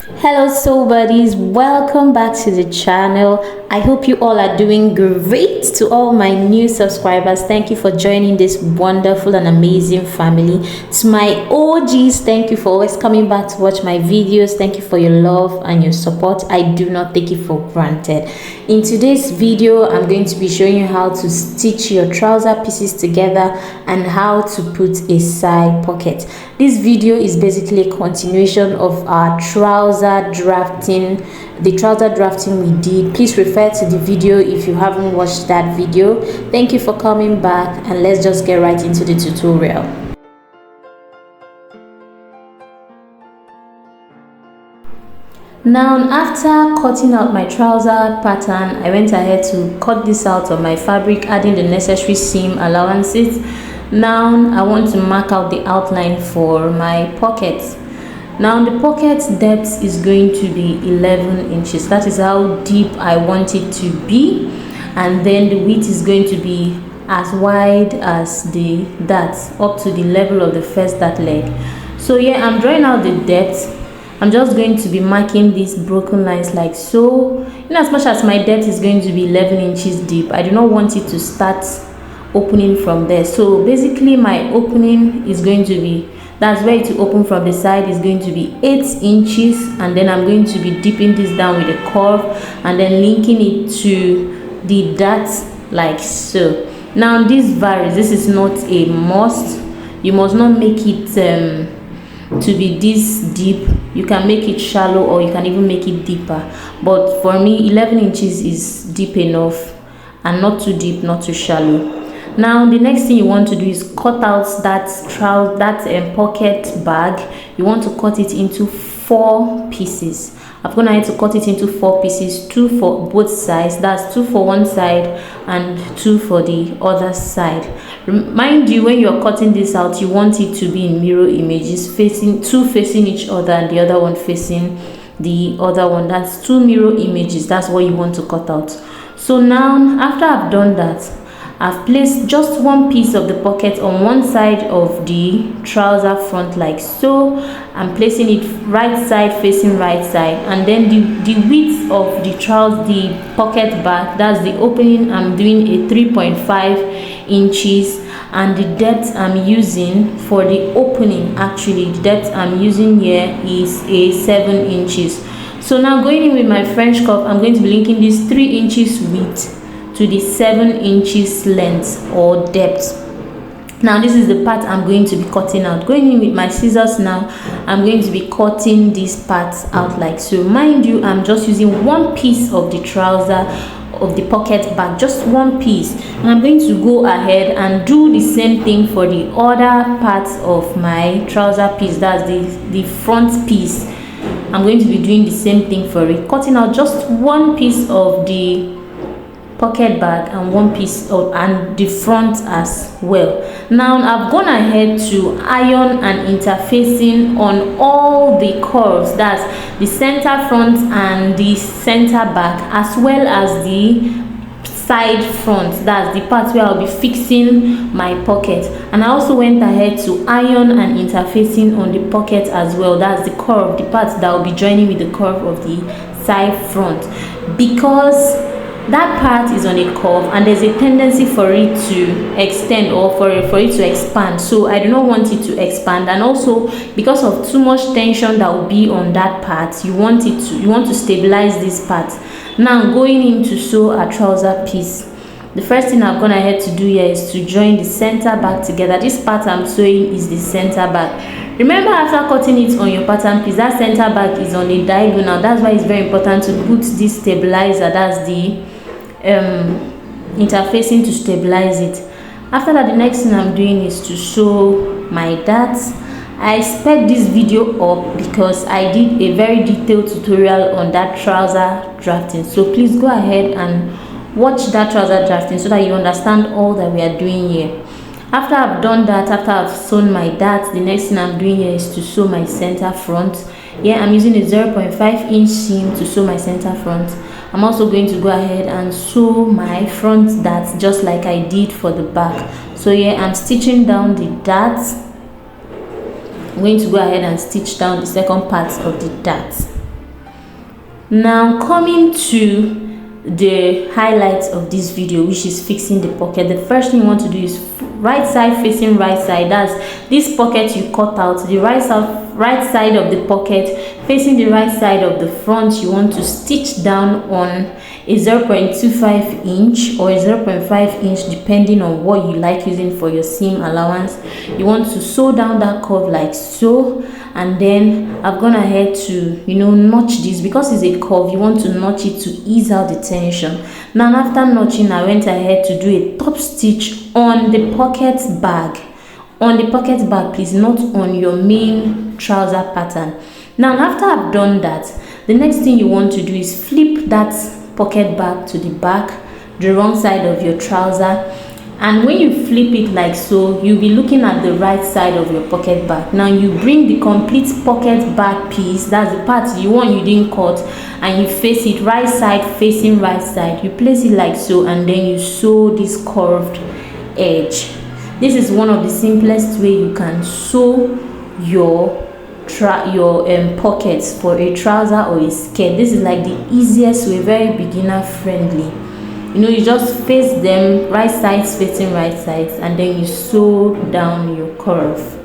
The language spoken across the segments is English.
Hello soul buddies, welcome back to the channel. I hope you all are doing great. To all my new subscribers, thank you for joining this wonderful and amazing family. To my OGs, thank you for always coming back to watch my videos. Thank you for your love and your support. I do not take it for granted. In today's video, I'm going to be showing you how to stitch your trouser pieces together and how to put a side pocket. This video is basically a continuation of our trouser drafting we did. Please refer to the video if you haven't watched that video. Thank you for coming back, and let's just get right into the tutorial. Now, after cutting out my trouser pattern, I went ahead to cut this out of my fabric, adding the necessary seam allowances. Now I want to mark out the outline for my pockets. Now the pocket depth is going to be 11 inches. That is how deep I want it to be, and then the width is going to be as wide as the dart, up to the level of the first dart leg. So yeah, I'm drawing out the depth. I'm just going to be marking these broken lines like so. In as much as my depth is going to be 11 inches deep, I do not want it to start opening from there. So basically my opening is going to be, that's where to open from the side is going to be 8 inches, and then I'm going to be dipping this down with a curve and then linking it to the dart like so. Now this varies. This is not a must. You must not make it to be this deep. You can make it shallow, or you can even make it deeper, but for me 11 inches is deep enough and not too deep, not too shallow. Now the next thing you want to do is cut out that pocket bag. You want to cut it into 4 pieces. I've gone ahead to cut it into 4 pieces, 2 for both sides. That's 2 for one side and 2 for the other side. Mind you, when you're cutting this out, you want it to be in mirror images, facing each other and the other one facing the other one. That's 2 mirror images. That's what you want to cut out. So now after I've done that, I've placed just one piece of the pocket on one side of the trouser front like so. I'm placing it right side facing right side, and then the width of the pocket back, that's the opening, I'm doing a 3.5 inches, and the depth I'm using for the opening, actually the depth I'm using here is a 7 inches. So now going in with my French cuff, I'm going to be linking this 3 inches width to the 7 inches length or depth. Now this is the part I'm going to be cutting out. Going in with my scissors now, I'm going to be cutting this part out like so. Mind you, I'm just using one piece of the trouser of the pocket bag, just one piece, and I'm going to go ahead and do the same thing for the other parts of my trouser piece. That's the front piece. I'm going to be doing the same thing for it, cutting out just one piece of the pocket bag and one piece of and the front as well. Now I've gone ahead to iron and interfacing on all the curves, that's the center front and the center back, as well as the side front, that's the part where I'll be fixing my pocket. And I also went ahead to iron and interfacing on the pocket as well, that's the curve, the part that will be joining with the curve of the side front, because that part is on a curve and there's a tendency for it to extend or for it to expand. So I do not want it to expand, and also because of too much tension that will be on that part, you want to stabilize this part. Now going in to sew a trouser piece, the first thing I've gone ahead to do here is to join the center back together. This part I'm sewing is the center back. Remember, after cutting it on your pattern piece, that center back is on a diagonal. That's why it's very important to put this stabilizer, that's the interfacing, to stabilize it. After that, the next thing I'm doing is to sew my darts. I sped this video up because I did a very detailed tutorial on that trouser drafting, so please go ahead and watch that trouser drafting so that you understand all that we are doing here. After I've done that, after I've sewn my darts, the next thing I'm doing here is to sew my center front. Here I'm using a 0.5 inch seam to sew my center front. I'm also going to go ahead and sew my front darts just like I did for the back. So here I'm stitching down the darts. I'm going to go ahead and stitch down the second part of the darts. Now coming to the highlights of this video, which is fixing the pocket, the first thing you want to do is right side facing right side. That's this pocket you cut out, the right side of the pocket facing the right side of the front. You want to stitch down on a 0.25 inch or a 0.5 inch, depending on what you like using for your seam allowance. You want to sew down that curve like so, and then I've gone ahead to notch this because it's a curve. You want to notch it to ease out the tension. Now after notching, I went ahead to do a top stitch on the pocket bag. On the pocket bag, please, not on your main trouser pattern. Now after I've done that, the next thing you want to do is flip that pocket bag to the back, the wrong side of your trouser. And when you flip it like so, you'll be looking at the right side of your pocket bag. Now you bring the complete pocket bag piece, that's the part you didn't cut, and you face it right side facing right side. You place it like so, and then you sew this curved edge. This is one of the simplest way you can sew your pockets for a trouser or a skirt. This is like the easiest way, very beginner friendly. You just face them right sides facing right sides, and then you sew down your curve.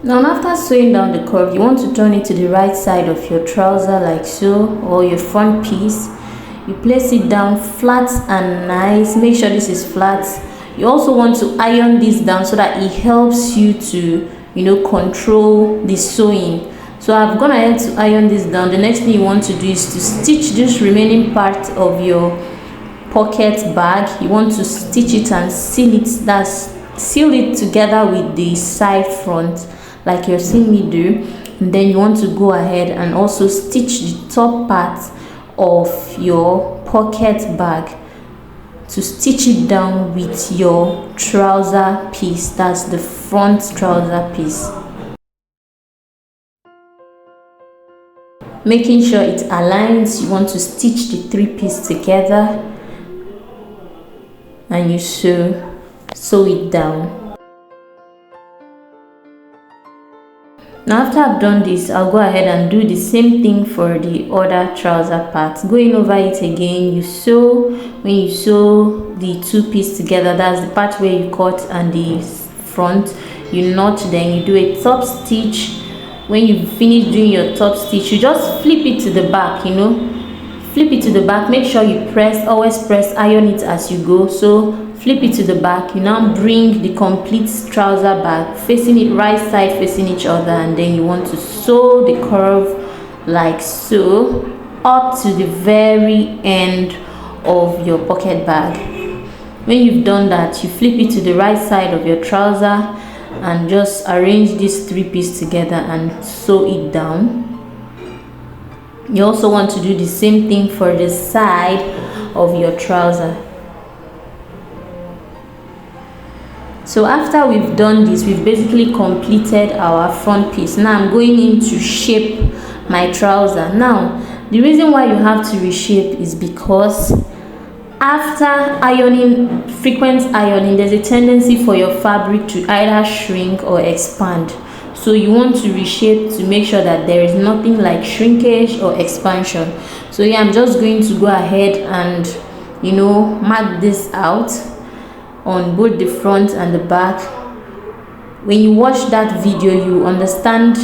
Now after sewing down the curve, you want to turn it to the right side of your trouser like so, or your front piece. You place it down flat and nice. Make sure this is flat. You also want to iron this down so that it helps you to control the sewing. So I've gone ahead to iron this down. The next thing you want to do is to stitch this remaining part of your pocket bag. You want to stitch it and seal it. Seal it together with the side front, like you're seeing me do. And then you want to go ahead and also stitch the top part of your pocket bag to stitch it down with your trouser piece. That's the front trouser piece. Making sure it aligns, you want to stitch the three pieces together, and you sew it down. Now after I've done this, I'll go ahead and do the same thing for the other trouser part. Going over it again, you sew. When you sew the two pieces together, that's the part where you cut and the front, you notch, then you do a top stitch. When you finish doing your top stitch, you just flip it to the back, flip it to the back. Make sure you always press, iron it as you go. So flip it to the back. You now bring the complete trouser back, facing it right side facing each other, and then you want to sew the curve like so up to the very end of your pocket bag. When you've done that, you flip it to the right side of your trouser and just arrange these three pieces together and sew it down. You also want to do the same thing for the side of your trouser. So after we've done this, we've basically completed our front piece. Now I'm going in to shape my trouser. Now the reason why you have to reshape is because after ironing, frequent ironing, there's a tendency for your fabric to either shrink or expand. So you want to reshape to make sure that there is nothing like shrinkage or expansion. So yeah, I'm just going to go ahead and mark this out on both the front and the back. When you watch that video, you understand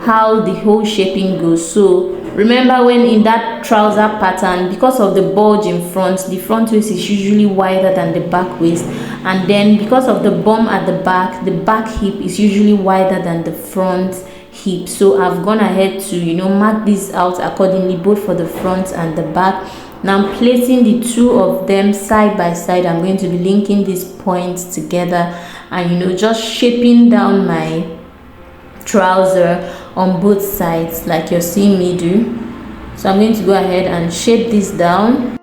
how the whole shaping goes. So remember, when in that trouser pattern, because of the bulge in front, the front waist is usually wider than the back waist, and then because of the bum at the back hip is usually wider than the front hip. So I've gone ahead to mark this out accordingly, both for the front and the back. Now I'm placing the two of them side by side. I'm going to be linking these points together and just shaping down my trouser on both sides like you're seeing me do. So I'm going to go ahead and shape this down.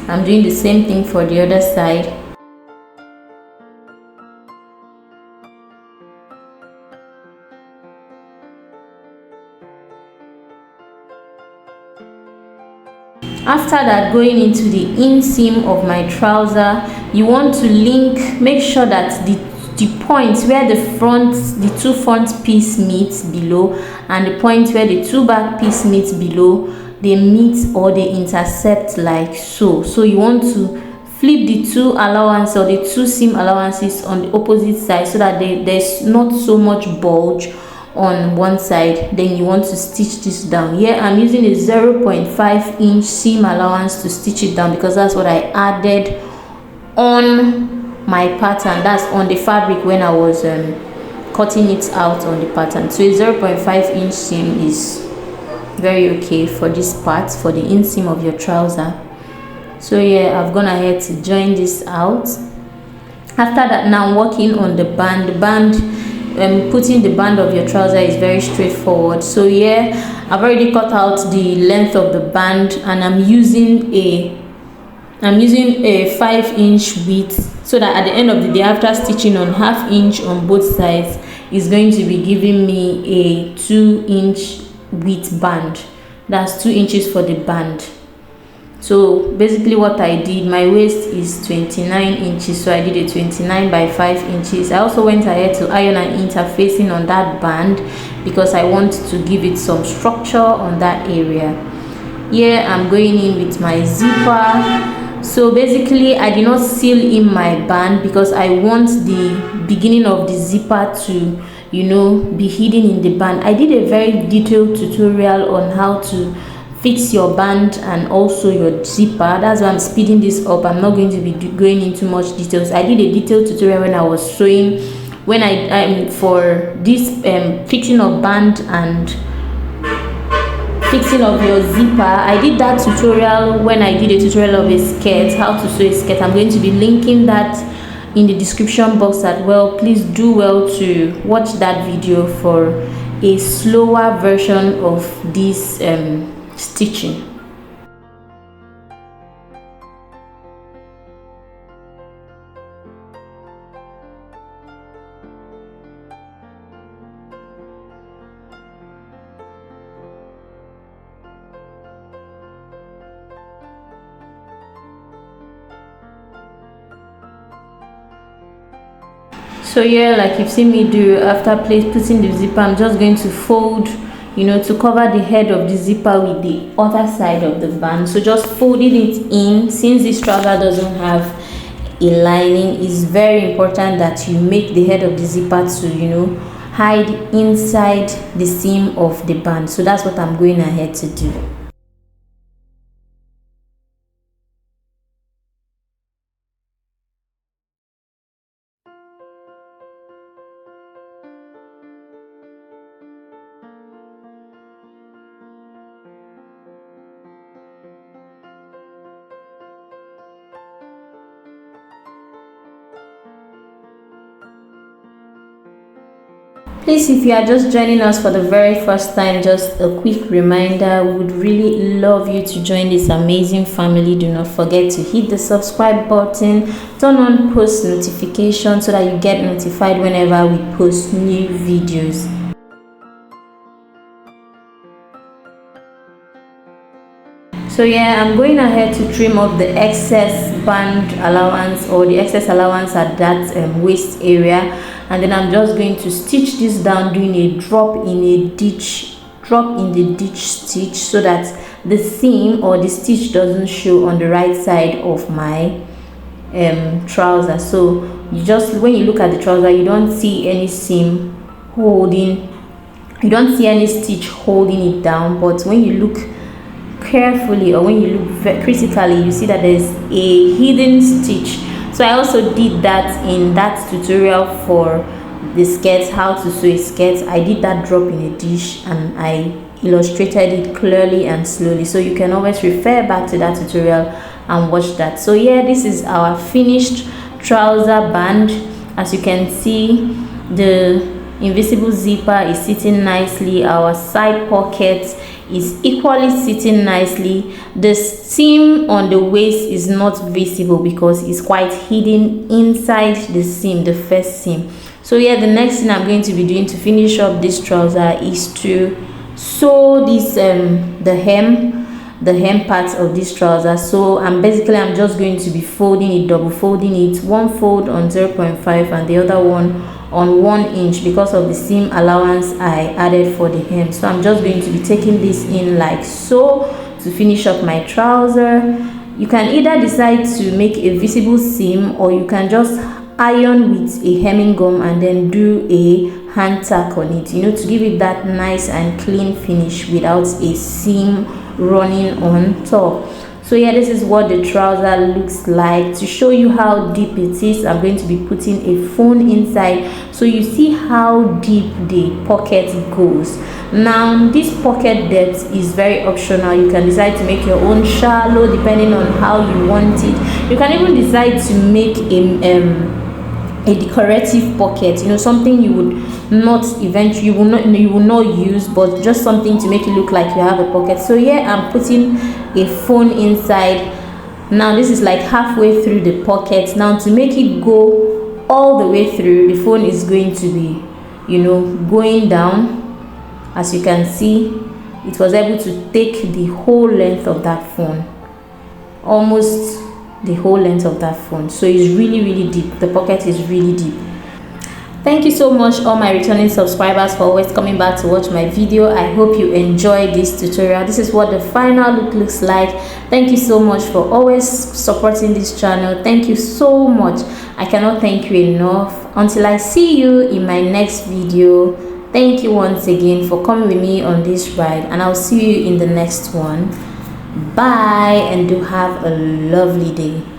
I'm doing the same thing for the other side. After that, going into the inseam of my trouser, you want to make sure that the point where the two front piece meets below and the point where the two back piece meets below, they meet or they intercept like so. So you want to flip the two allowance or the two seam allowances on the opposite side so that there's not so much bulge on one side. Then you want to stitch this down. Here I'm using a 0.5 inch seam allowance to stitch it down because that's what I added on my pattern. That's on the fabric when I was cutting it out on the pattern. So a 0.5 inch seam is very okay for this part, for the inseam of your trouser. So yeah, I've gone ahead to join this out. After that, now I'm working on the band. Putting the band of your trouser is very straightforward. So yeah, I've already cut out the length of the band and I'm using a 5-inch width, so that at the end of the day, after stitching on 1/2 inch on both sides, is going to be giving me a 2-inch width band. That's 2 inches for the band. So basically what I did, my waist is 29 inches, so I did a 29 by 5 inches. I also went ahead to iron an interfacing on that band because I want to give it some structure on that area. Here I'm going in with my zipper. So basically I did not seal in my band because I want the beginning of the zipper to, you know, be hidden in the band. I did a very detailed tutorial on how to fix your band and also your zipper. That's why I'm speeding this up. I'm not going to be going into much details. I did a detailed tutorial when I was sewing, when I for this fixing of band and fixing of your zipper. I did that tutorial when I did a tutorial of a skirt, how to sew a skirt. I'm going to be linking that in the description box as well. Please do well to watch that video for a slower version of this stitching. So yeah, like you've seen me do, after putting the zipper, I'm just going to fold, you know, to cover the head of the zipper with the other side of the band. So just folding it in. Since this trouser doesn't have a lining, it's very important that you make the head of the zipper to, you know, hide inside the seam of the band. So that's what I'm going ahead to do. Please, if you are just joining us for the very first time, just a quick reminder, we would really love you to join this amazing family. Do not forget to hit the subscribe button, turn on post notifications so that you get notified whenever we post new videos. So yeah, I'm going ahead to trim off the excess band allowance or the excess allowance at that waist area, and then I'm just going to stitch this down, doing a drop in the ditch stitch, so that the seam or the stitch doesn't show on the right side of my trouser. So you just, when you look at the trouser, you don't see any seam holding, you don't see any stitch holding it down, but when you look carefully or when you look critically, you see that there's a hidden stitch. So I also did that in that tutorial for the skirt, how to sew a skirt. I did that drop in a dish and I illustrated it clearly and slowly, so you can always refer back to that tutorial and watch that. So yeah, this is our finished trouser band. As you can see, the invisible zipper is sitting nicely. Our side pocket is equally sitting nicely. The seam on the waist is not visible because it's quite hidden inside the seam, the first seam. So yeah, the next thing I'm going to be doing to finish up this trouser is to sew this the hem part of this trouser. So I'm just going to be folding it, double folding it, one fold on 0.5 and the other one on 1 inch because of the seam allowance I added for the hem. So I'm just going to be taking this in like so to finish up my trouser. You can either decide to make a visible seam, or you can just iron with a hemming gum and then do a hand tack on it, you know, to give it that nice and clean finish without a seam running on top. So yeah, this is what the trouser looks like. To show you how deep it is, I'm going to be putting a phone inside so you see how deep the pocket goes. Now this pocket depth is very optional. You can decide to make your own shallow depending on how you want it. You can even decide to make a decorative pocket, you know, something you would not eventually you will not use, but just something to make it look like you have a pocket. So yeah, I'm putting a phone inside. Now this is like halfway through the pocket. Now to make it go all the way through, the phone is going to be, you know, going down. As you can see, it was able to take the whole length of that phone, almost the whole length of that phone. So it's really deep. The pocket is really deep. Thank you so much all my returning subscribers for always coming back to watch my video. I hope you enjoyed this tutorial. This is what the final look looks like. Thank you so much for always supporting this channel. Thank you so much. I cannot thank you enough. Until I see you in my next video, thank you once again for coming with me on this ride, and I'll see you in the next one. Bye, and do have a lovely day.